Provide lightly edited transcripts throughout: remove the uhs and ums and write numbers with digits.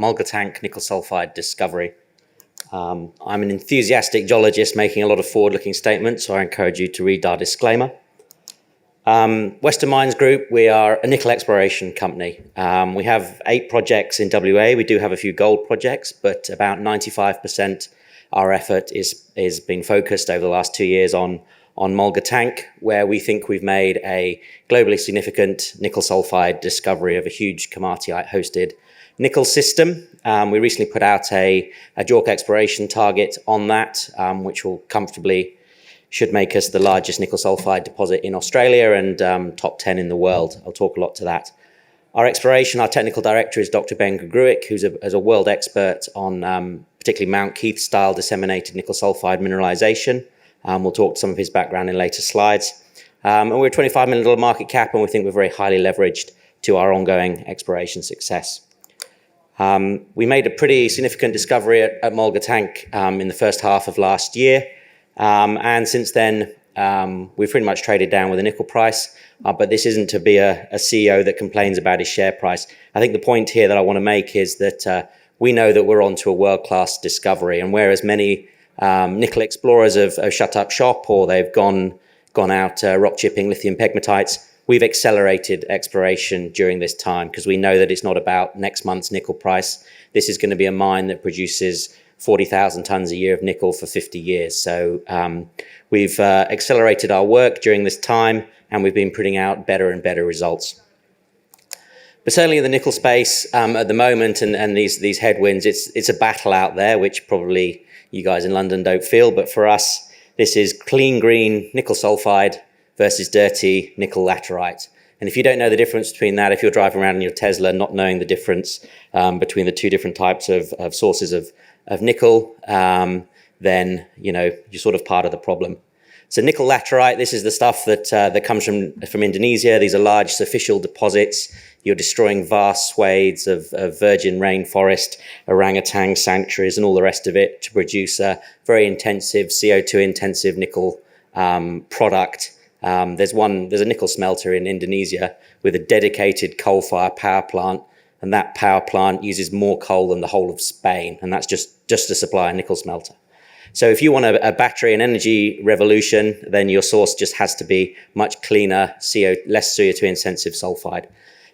Mulga Tank nickel sulphide discovery. I'm an enthusiastic geologist making a lot of forward-looking statements, so I encourage you to read our disclaimer. Western Mines Group, we are a nickel exploration company. We have 8 projects in WA. We do have a few gold projects, but about 95% our effort is been focused over the last 2 years on Mulga Tank, where we think we've made a globally significant nickel sulphide discovery of a huge Cobaltite-hosted nickel system. We recently put out a JORC exploration target on that, which will comfortably should make us the largest nickel sulphide deposit in Australia and top 10 in the world. I'll talk a lot to that. Our technical director is Dr. Ben Gruick, who's a world expert on particularly Mount Keith style disseminated nickel sulphide mineralization. We'll talk to some of his background in later slides. And we're a $25 million market cap, and we think we're very highly leveraged to our ongoing exploration success. We made a pretty significant discovery at Mulga Tank in the first half of last year. And since then, we've pretty much traded down with the nickel price. But this isn't to be a CEO that complains about his share price. I think the point here that I want to make is that we know that we're onto a world-class discovery. And whereas many nickel explorers have shut up shop or they've gone out rock chipping lithium pegmatites, we've accelerated exploration during this time because we know that it's not about next month's nickel price. This is going to be a mine that produces 40,000 tons a year of nickel for 50 years. So we've accelerated our work during this time, and we've been putting out better and better results. But certainly in the nickel space at the moment and these headwinds, it's a battle out there, which probably you guys in London don't feel. But for us, this is clean green nickel sulphide versus dirty nickel laterite. And if you don't know the difference between that, if you're driving around in your Tesla not knowing the difference between the two different types of sources of nickel, then you're sort of part of the problem. So nickel laterite, this is the stuff that comes from Indonesia. These are large superficial deposits. You're destroying vast swathes of virgin rainforest, orangutan sanctuaries, and all the rest of it to produce a very intensive CO2 intensive nickel product. There's a nickel smelter in Indonesia with a dedicated coal-fired power plant, and that power plant uses more coal than the whole of Spain, and that's just to supply a nickel smelter. So if you want a battery and energy revolution, then your source just has to be much cleaner, less CO2 intensive sulfide.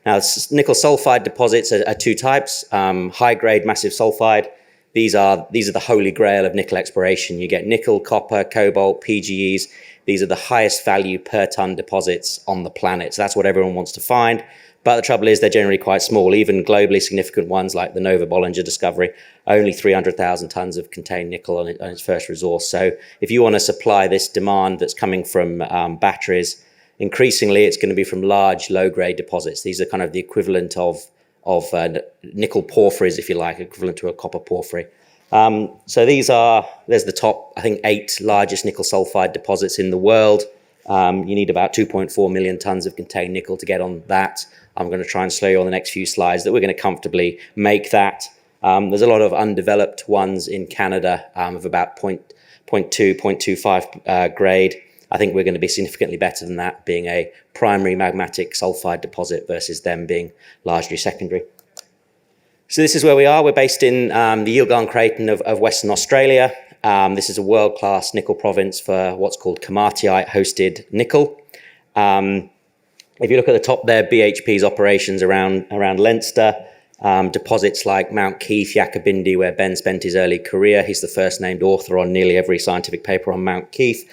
Now, nickel sulfide deposits are 2 types: high-grade massive sulfide. These are the holy grail of nickel exploration. You get nickel, copper, cobalt, PGEs. These are the highest value per ton deposits on the planet. So that's what everyone wants to find. But the trouble is they're generally quite small. Even globally significant ones like the Nova Bollinger discovery, only 300,000 tons of contained nickel on its first resource. So if you want to supply this demand that's coming from batteries, increasingly it's going to be from large low-grade deposits. These are kind of the equivalent of nickel porphyries, if you like, equivalent to a copper porphyry. So there's the top, I think, 8 largest nickel sulfide deposits in the world. You need about 2.4 million tons of contained nickel to get on that. I'm going to try and show you on the next few slides that we're going to comfortably make that. There's a lot of undeveloped ones in Canada of about 0.2, 0.25 grade. I think we're going to be significantly better than that, being a primary magmatic sulfide deposit versus them being largely secondary. So this is where we are. We're based in the Yilgarn Craton of Western Australia. This is a world-class nickel province for what's called Cobaltite-hosted nickel. If you look at the top there, BHP's operations around Leinster, deposits like Mount Keith, Yakabindi, where Ben spent his early career. He's the first named author on nearly every scientific paper on Mount Keith.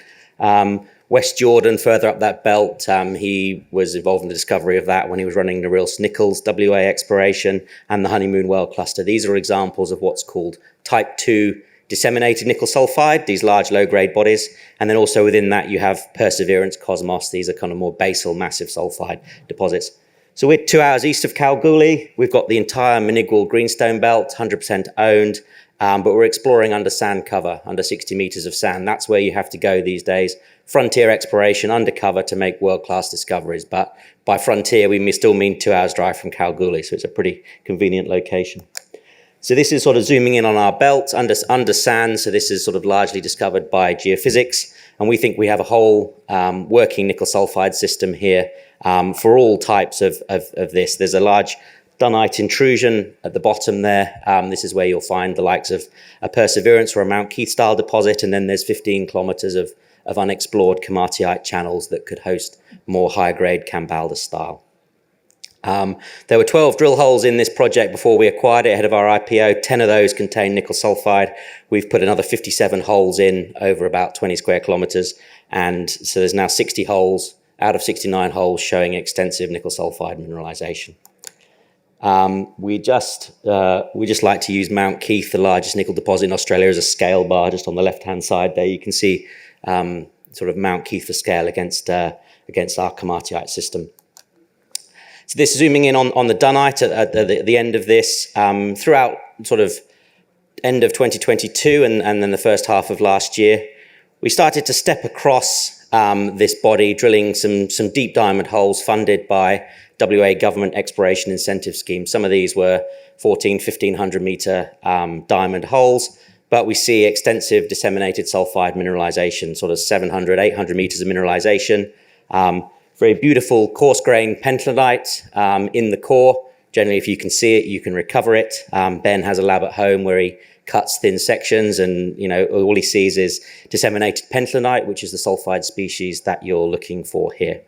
West Jordan, further up that belt, he was involved in the discovery of that when he was running the Norilsk Nichols WA exploration and the Honeymoon Well cluster. These are examples of what's called type 2 disseminated nickel sulfide, these large low-grade bodies. And then also within that, you have Perseverance, Cosmos. These are kind of more basal massive sulfide deposits. So we're 2 hours east of Kalgoorlie. We've got the entire Minigwal Greenstone Belt, 100% owned. But we're exploring under sand cover, under 60 meters of sand. That's where you have to go these days. Frontier exploration, undercover to make world-class discoveries. But by frontier, we still mean 2 hours drive from Kalgoorlie. So it's a pretty convenient location. So this is sort of zooming in on our belt under sand. So this is sort of largely discovered by geophysics. And we think we have a whole working nickel sulfide system here for all types of this. There's a large dunite intrusion at the bottom there. This is where you'll find the likes of a Perseverance or a Mount Keith style deposit, and then there's 15 kilometers of unexplored Komatiite channels that could host more high-grade Kambalda style. There were 12 drill holes in this project before we acquired it ahead of our IPO. 10 of those contain nickel sulphide. We've put another 57 holes in over about 20 square kilometers. And so there's now 60 holes out of 69 holes showing extensive nickel sulphide mineralization. We just like to use Mount Keith, the largest nickel deposit in Australia, as a scale bar. Just on the left-hand side there, you can see sort of Mount Keith for scale against our Komatiite system. So this zooming in on the dunite at the end of this, throughout sort of end of 2022 and then the first half of last year, we started to step across this body, drilling some deep diamond holes funded by WA government exploration incentive schemes. Some of these were 1,500 meter diamond holes, but we see extensive disseminated sulphide mineralization, sort of 700, 800 meters of mineralization. Very beautiful coarse-grained pentlandite in the core. Generally, if you can see it, you can recover it. Ben has a lab at home where he cuts thin sections, and all he sees is disseminated pentlandite, which is the sulphide species that you're looking for here.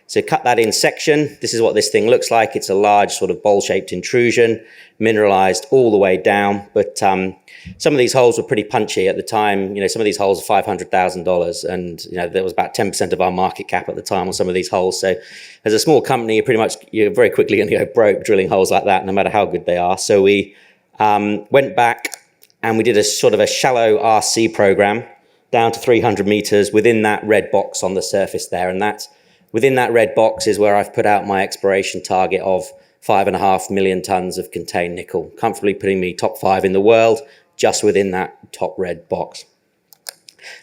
So cut that in section. This is what this thing looks like. It's a large sort of bowl-shaped intrusion, mineralized all the way down. But some of these holes were pretty punchy at the time. Some of these holes are $500,000, and there was about 10% of our market cap at the time on some of these holes. So as a small company, you're very quickly going to go broke drilling holes like that, no matter how good they are. So we went back and we did a sort of a shallow RC program down to 300 meters within that red box on the surface there, and within that red box is where I've put out my exploration target of 5.5 million tons of contained nickel, comfortably putting me top 5 in the world just within that top red box.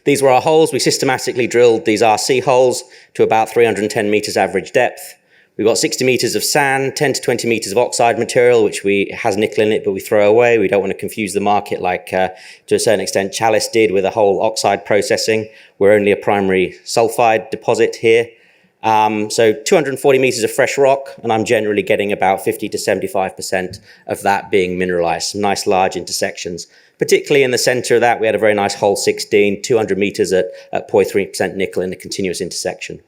These were our holes. We systematically drilled these RC holes to about 310 meters average depth. We've got 60 meters of sand, 10 to 20 meters of oxide material, which has nickel in it, but we throw away. We don't want to confuse the market like, to a certain extent, Chalice did with a whole oxide processing. We're only a primary sulphide deposit here. So 240 meters of fresh rock, and I'm generally getting about 50 to 75% of that being mineralized. Some nice large intersections. Particularly in the center of that, we had a very nice hole 16, 200 meters at 0.3% nickel in a continuous intersection.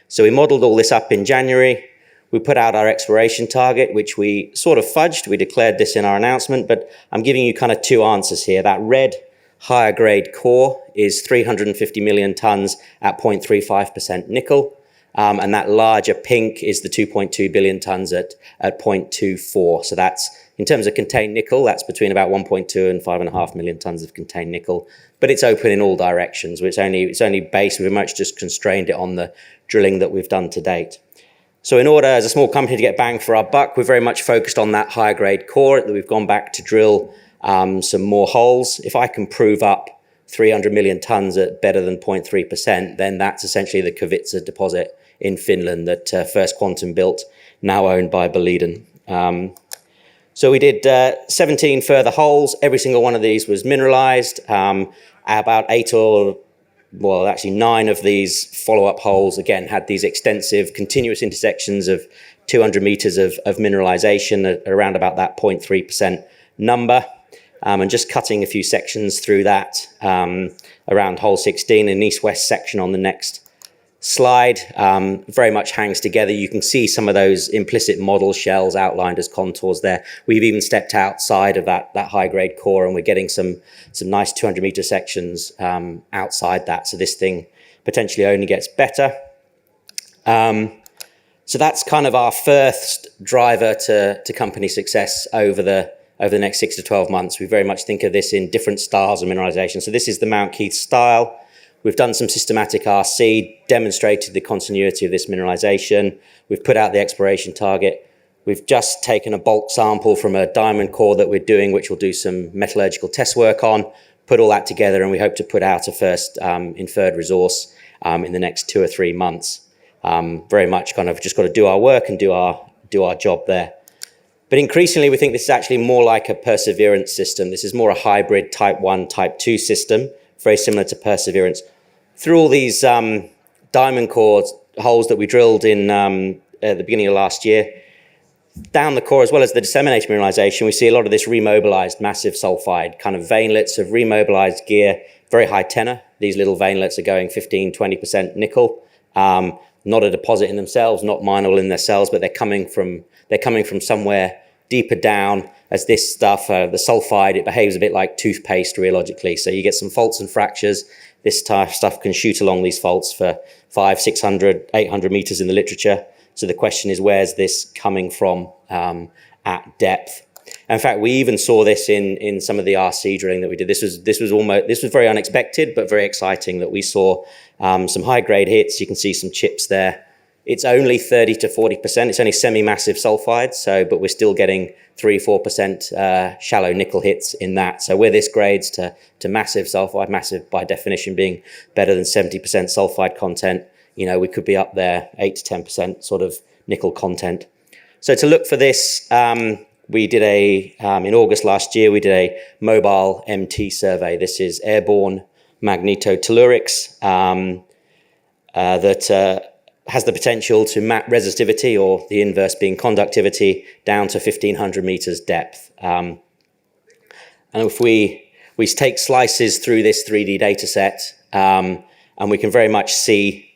So we modeled all this up in January. We put out our exploration target, which we sort of fudged. We declared this in our announcement, but I'm giving you kind of two answers here. That red higher grade core is 350 million tons at 0.35% nickel. And that larger pink is the 2.2 billion tons at 0.24. So that's, in terms of contained nickel, that's between about 1.2 and 5.5 million tons of contained nickel. But it's open in all directions. It's only based, we've much just constrained it on the drilling that we've done to date. So in order, as a small company, to get bang for our buck, we're very much focused on that higher grade core that we've gone back to drill some more holes. If I can prove up 300 million tons at better than 0.3%, then that's essentially the Kevitsa deposit in Finland that First Quantum built, now owned by Boliden. So we did 17 further holes. Every single one of these was mineralized. About 9 of these follow-up holes, again, had these extensive continuous intersections of 200 meters of mineralization at around about that 0.3% number. And just cutting a few sections through that around hole 16, an east-west section on the next slide, very much hangs together. You can see some of those implicit model shells outlined as contours there. We've even stepped outside of that high-grade core, and we're getting some nice 200-meter sections outside that. So this thing potentially only gets better. So that's kind of our first driver to company success over the next 6 to 12 months. We very much think of this in different styles of mineralization. So this is the Mount Keith style. We've done some systematic RC, demonstrated the continuity of this mineralization. We've put out the exploration target. We've just taken a bulk sample from a diamond core that we're doing, which we'll do some metallurgical test work on, put all that together, and we hope to put out a first inferred resource in the next 2 or 3 months. Very much kind of just got to do our work and do our job there. But increasingly, we think this is actually more like a Perseverance system. This is more a hybrid type 1, type 2 system, very similar to Perseverance. Through all these diamond core holes that we drilled in at the beginning of last year, down the core, as well as the disseminated mineralization, we see a lot of this remobilized massive sulphide, kind of veinlets of remobilized gear, very high tenor. These little veinlets are going 15, 20% nickel. Not a deposit in themselves, not mineable in themselves, but they're coming from somewhere deeper down. As this stuff, the sulphide, it behaves a bit like toothpaste rheologically. So you get some faults and fractures. This type of stuff can shoot along these faults for 500, 600, 800 meters in the literature. So the question is, where's this coming from at depth? In fact, we even saw this in some of the RC drilling that we did. This was very unexpected, but very exciting that we saw some high grade hits. You can see some chips there. It's only 30 to 40%. It's only semi-massive sulphide, but we're still getting 3-4% shallow nickel hits in that. So we're this grades to massive sulphide, massive by definition being better than 70% sulphide content. You know, we could be up there 8 to 10% sort of nickel content. So to look for this, we did in August last year, we did a mobile MT survey. This is airborne magnetotellurics that has the potential to map resistivity, or the inverse being conductivity, down to 1,500 meters depth. And if we take slices through this 3D data set, and we can very much see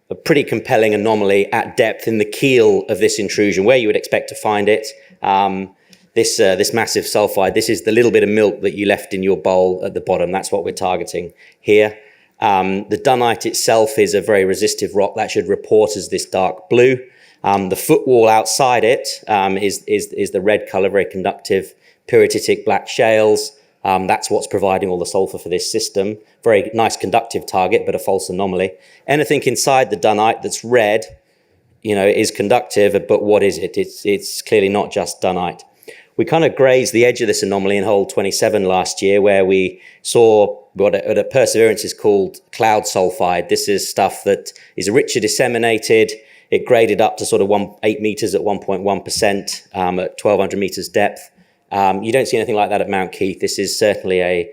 a pretty compelling anomaly at depth in the keel of this intrusion, where you would expect to find it. This massive sulphide, this is the little bit of milk that you left in your bowl at the bottom. That's what we're targeting here. The dunite itself is a very resistive rock that should report as this dark blue. The footwall outside it is the red color, very conductive, pyrititic black shales. That's what's providing all the sulfur for this system. Very nice conductive target, but a false anomaly. Anything inside the dunite that's red, you know, is conductive, but what is it? It's clearly not just dunite. We kind of grazed the edge of this anomaly in hole 27 last year, where we saw what at a Perseverance is called cloud sulphide. This is stuff that is richer disseminated. It graded up to sort of 8 meters at 1.1% at 1,200 meters depth. You don't see anything like that at Mount Keith. This is certainly a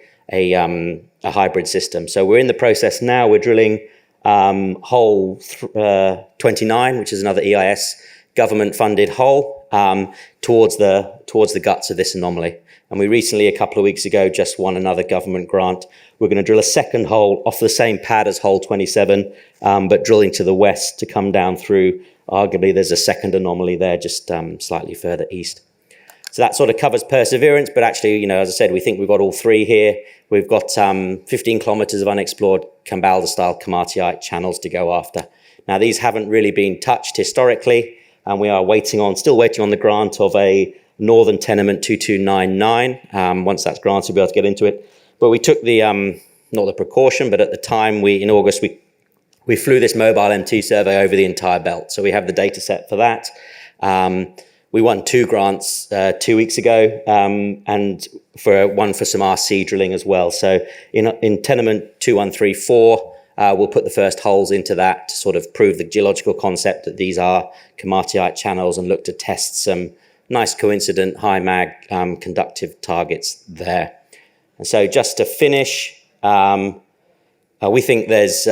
hybrid system. So we're in the process now. We're drilling hole 29, which is another EIS government-funded hole, towards the guts of this anomaly. And we recently, a couple of weeks ago, just won another government grant. We're going to drill a second hole off the same pad as hole 27, but drilling to the west to come down through. Arguably, there's a second anomaly there, just slightly further east. So that sort of covers Perseverance, but actually, you know, as I said, we think we've got all three here. We've got 15 kilometers of unexplored Kambalda-style komatiite channels to go after. Now, these haven't really been touched historically, and we are still waiting on the grant of a Northern Tenement 2299. Once that's granted, we'll be able to get into it. But we took the, not the precaution, but at the time, in August, we flew this mobile MT survey over the entire belt. So we have the data set for that. We won 2 grants 2 weeks ago, and one for some RC drilling as well. So in Tenement 2134, we'll put the first holes into that to sort of prove the geological concept that these are komatiite channels, and look to test some nice coincident high mag conductive targets there. And so just to finish, we think there's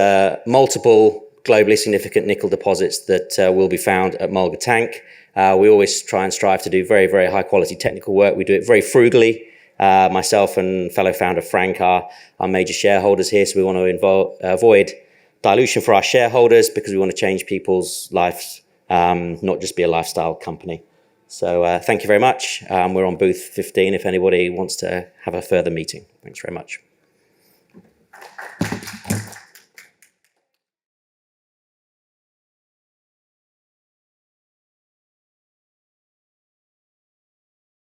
multiple globally significant nickel deposits that will be found at Mulga Tank. We always try and strive to do very, very high quality technical work. We do it very frugally. Myself and fellow founder Frank are major shareholders here, so we want to avoid dilution for our shareholders, because we want to change people's lives, not just be a lifestyle company. So thank you very much. We're on booth 15 if anybody wants to have a further meeting. Thanks very much.